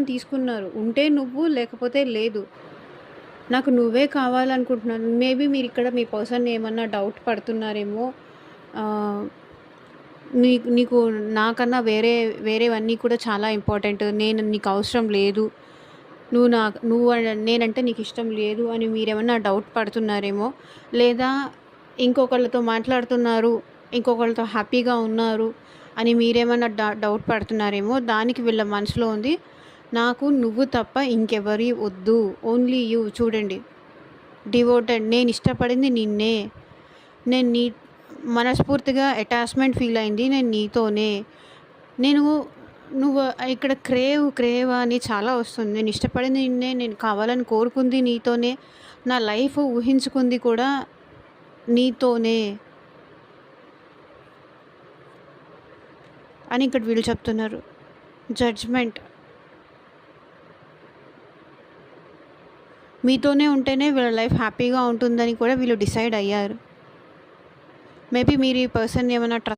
తీసుకున్నారు. ఉంటే నువ్వు, లేకపోతే లేదు. నాకు నువ్వే కావాలనుకుంటున్నాను. మేబీ మీరిక్కడ మీ పర్సన్‌ని ఏమన్నా డౌట్ పడుతున్నారేమో. ఆహ్, నీకు నాకన్నా వేరేవన్నీ కూడా చాలా ఇంపార్టెంట్. నేను నీకు అవసరం లేదు. నేనంటే నీకిష్టం లేదు అని మీరేమన్నా డౌట్ పడుతున్నారేమో. లేదా ఇంకొకళ్ళతో మాట్లాడుతున్నారు, ఇంకొకళ్ళతో హ్యాపీగా ఉన్నారు అని మీరేమన్నా డౌట్ పడుతున్నారేమో. దానికి వీళ్ళ మనసులో ఉంది, నాకు నువ్వు తప్ప ఇంకెవరి వద్దు. Only you. చూడండి, డివోటెడ్. నేనిష్టపడింది నిన్నే. నేను మనస్ఫూర్తిగా అటాచ్‌మెంట్ ఫీల్ అయింది నేను నీతోనే. నేను నువ్వు ఇక్కడ క్రేవ్ అని చాలా వస్తుంది. నేను ఇష్టపడింది నిన్నే. నేను కావాలని కోరుకుంది నీతోనే. నా లైఫ్ ఊహించుకుంది కూడా నీతోనే అని ఇక్కడ వీళ్ళు చెప్తున్నారు. జడ్జ్‌మెంట్. మీతోనే ఉంటేనే వీళ్ళ లైఫ్ హ్యాపీగా ఉంటుందని కూడా వీళ్ళు డిసైడ్ అయ్యారు. మేబీ మీరు ఈ పర్సన్‌ని ఏమైనా